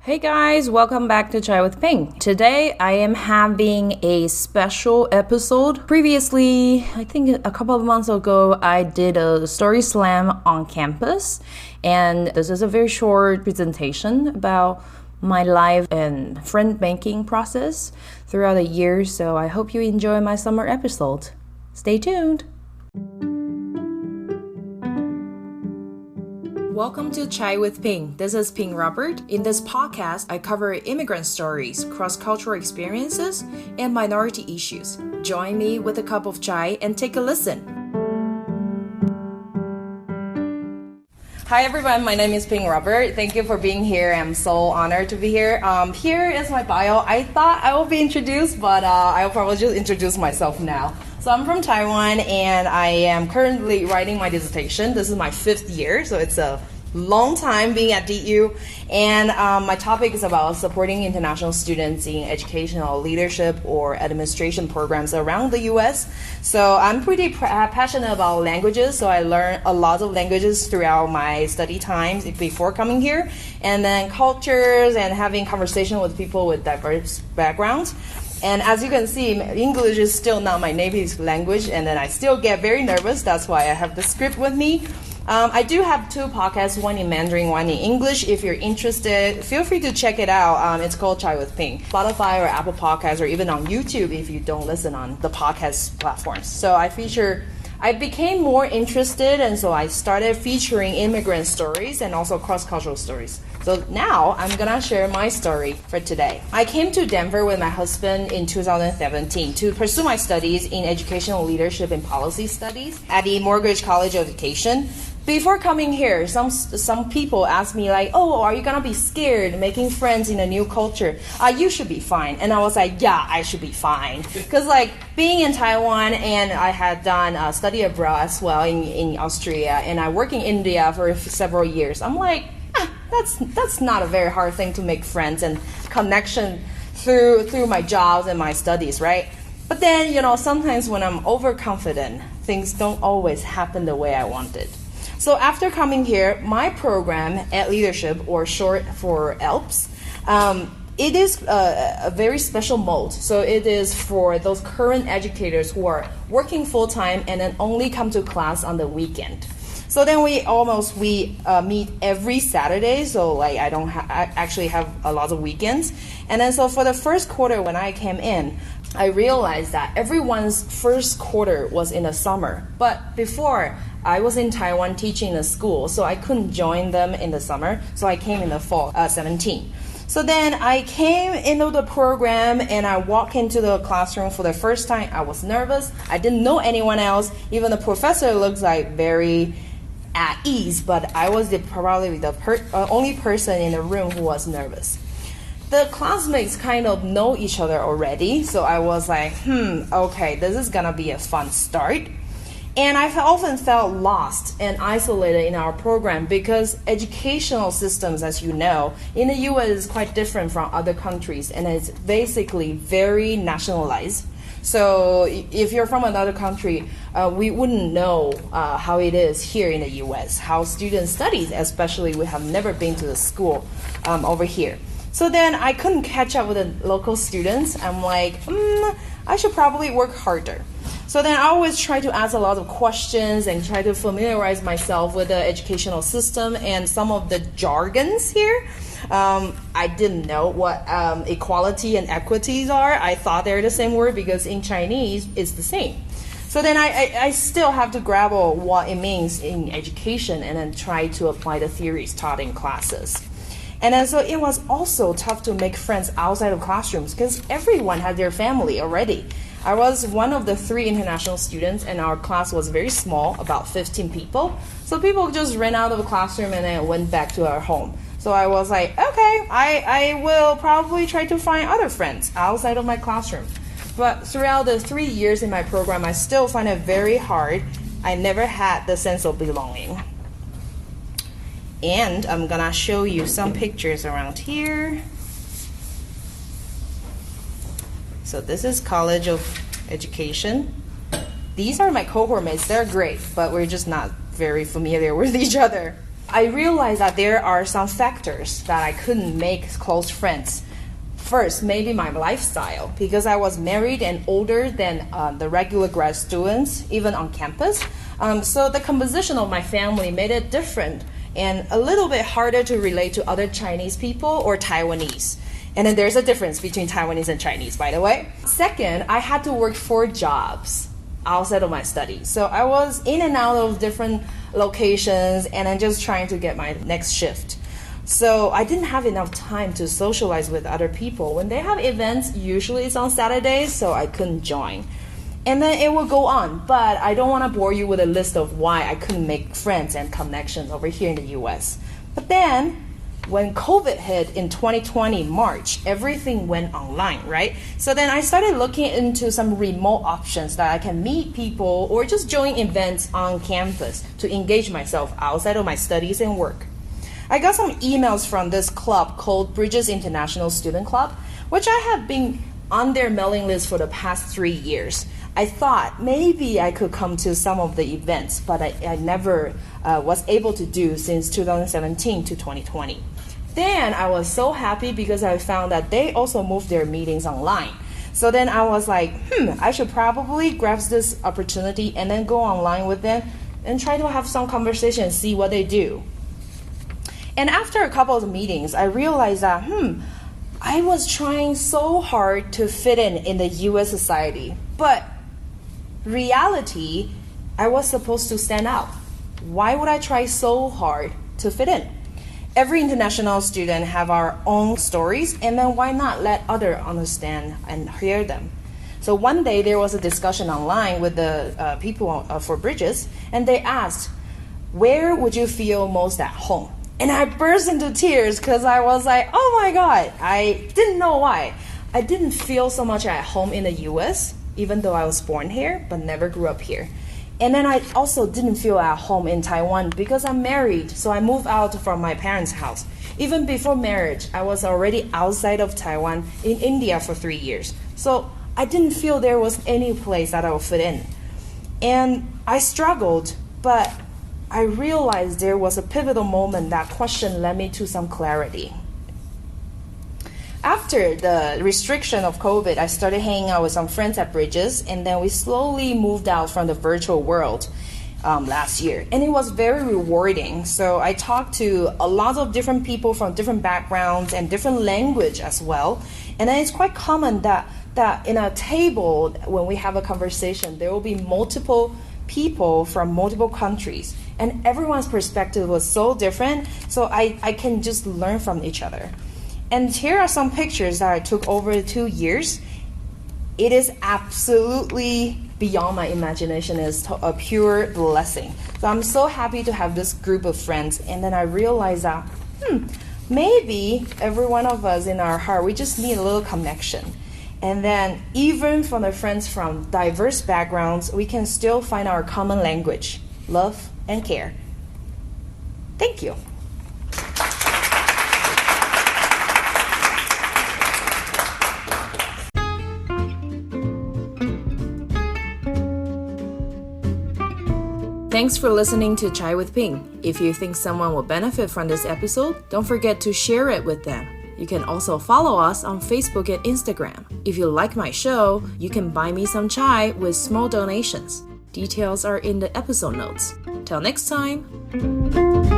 Hey guys, welcome back to Chai with Ping. Today I am having a special episode. Previously, I think a couple of months ago, I did a story slam on campus, and this is a very short presentation about my life and friend making process throughout the year, so I hope you enjoy my summer episode. Stay tuned! Welcome to Chai with Ping. This is Ping Robert. In this podcast, I cover immigrant stories, cross-cultural experiences, and minority issues. Join me with a cup of chai and take a listen. Hi everyone, my name is Ping Robert. Thank you for being here. I'm so honored to be here. Here is my bio. I thought I will be introduced, but I'll probably just introduce myself now. So I'm from Taiwan, and I am currently writing my dissertation. This is my 5th year, so it's a long time being at DU. And my topic is about supporting international students in educational leadership or administration programs around the U.S. So I'm pretty passionate about languages, so I learned a lot of languages throughout my study times before coming here. And then cultures and having conversation with people with diverse backgrounds. And as you can see, English is still not my native language, and then I still get very nervous. That's why I have the script with me. I do have 2 podcasts, one in Mandarin, one in English. If you're interested, feel free to check it out. It's called Chai with Ping. Spotify or Apple Podcasts, or even on YouTube if you don't listen on the podcast platforms. So I became more interested, and so I started featuring immigrant stories and also cross-cultural stories. So now I'm gonna share my story for today. I came to Denver with my husband in 2017 to pursue my studies in educational leadership and policy studies at the Mortgage College of Education. Before coming here, some people asked me like, oh, are you gonna be scared making friends in a new culture? You should be fine. And I was like, yeah, I should be fine. Because like being in Taiwan, and I had done study abroad as well in Austria, and I worked in India for several years. I'm like, that's not a very hard thing to make friends and connection through my jobs and my studies, right? But then, sometimes when I'm overconfident, things don't always happen the way I wanted. So after coming here, my program at Leadership, or short for ELPS, it is a very special mode. So it is for those current educators who are working full-time and then only come to class on the weekend. So then we meet every Saturday, so like I actually have a lot of weekends. And then so for the first quarter when I came in, I realized that everyone's first quarter was in the summer. But before, I was in Taiwan teaching in a school, so I couldn't join them in the summer, so I came in the fall, 17. So then I came into the program and I walked into the classroom for the first time. I was nervous. I didn't know anyone else. Even the professor looks like very at ease, but I was probably the only person in the room who was nervous. The classmates kind of know each other already, so I was like, okay, this is gonna be a fun start. And I often felt lost and isolated in our program because educational systems, as you know, in the US is quite different from other countries, and it's basically very nationalized. So if you're from another country, we wouldn't know how it is here in the US, how students study, especially we have never been to the school over here. So then I couldn't catch up with the local students. I'm like, I should probably work harder. So then I always try to ask a lot of questions and try to familiarize myself with the educational system and some of the jargons here. I didn't know what equality and equities are. I thought they're the same word because in Chinese it's the same. So then I still have to grapple what it means in education and then try to apply the theories taught in classes. And then so it was also tough to make friends outside of classrooms because everyone had their family already. I was one of the 3 international students, and our class was very small, about 15 people. So people just ran out of the classroom and then went back to our home. So I was like, okay, I will probably try to find other friends outside of my classroom. But throughout the 3 years in my program, I still find it very hard. I never had the sense of belonging. And I'm gonna show you some pictures around here. So this is College of Education. These are my cohort mates. They're great, but we're just not very familiar with each other. I realized that there are some factors that I couldn't make close friends. First, maybe my lifestyle, because I was married and older than the regular grad students, even on campus. So the composition of my family made it different and a little bit harder to relate to other Chinese people or Taiwanese. And then there's a difference between Taiwanese and Chinese, by the way. Second, I had to work 4 jobs outside of my studies. So I was in and out of different locations and I'm just trying to get my next shift. So I didn't have enough time to socialize with other people. When they have events, usually it's on Saturdays, so I couldn't join. And then it will go on, but I don't want to bore you with a list of why I couldn't make friends and connections over here in the US. But then, when COVID hit in 2020 March, everything went online, right? So then I started looking into some remote options that I can meet people or just join events on campus to engage myself outside of my studies and work. I got some emails from this club called Bridges International Student Club, which I have been on their mailing list for the past 3 years. I thought maybe I could come to some of the events, but I never was able to do since 2017 to 2020. Then I was so happy because I found that they also moved their meetings online. So then I was like, I should probably grasp this opportunity and then go online with them and try to have some conversation and see what they do. And after a couple of meetings, I realized that, I was trying so hard to fit in the US society, but reality, I was supposed to stand out. Why would I try so hard to fit in? Every international student have our own stories, and then why not let others understand and hear them? So one day there was a discussion online with the people for Bridges, and they asked, where would you feel most at home? And I burst into tears because I was like, oh my God, I didn't know why. I didn't feel so much at home in the US, even though I was born here, but never grew up here. And then I also didn't feel at home in Taiwan because I'm married, so I moved out from my parents' house. Even before marriage, I was already outside of Taiwan in India for 3 years. So I didn't feel there was any place that I would fit in. And I struggled, but I realized there was a pivotal moment that question led me to some clarity. After the restriction of COVID, I started hanging out with some friends at Bridges, and then we slowly moved out from the virtual world last year. And it was very rewarding. So I talked to a lot of different people from different backgrounds and different language as well. And then it's quite common that in a table, when we have a conversation, there will be multiple people from multiple countries. And everyone's perspective was so different, so I can just learn from each other. And here are some pictures that I took over 2 years. It is absolutely beyond my imagination. It's a pure blessing. So I'm so happy to have this group of friends. And then I realized that, maybe every one of us in our heart, we just need a little connection. And then even from the friends from diverse backgrounds, we can still find our common language, love and care. Thank you. Thanks for listening to Chai with Ping. If you think someone will benefit from this episode, don't forget to share it with them. You can also follow us on Facebook and Instagram. If you like my show, you can buy me some chai with small donations. Details are in the episode notes. Till next time.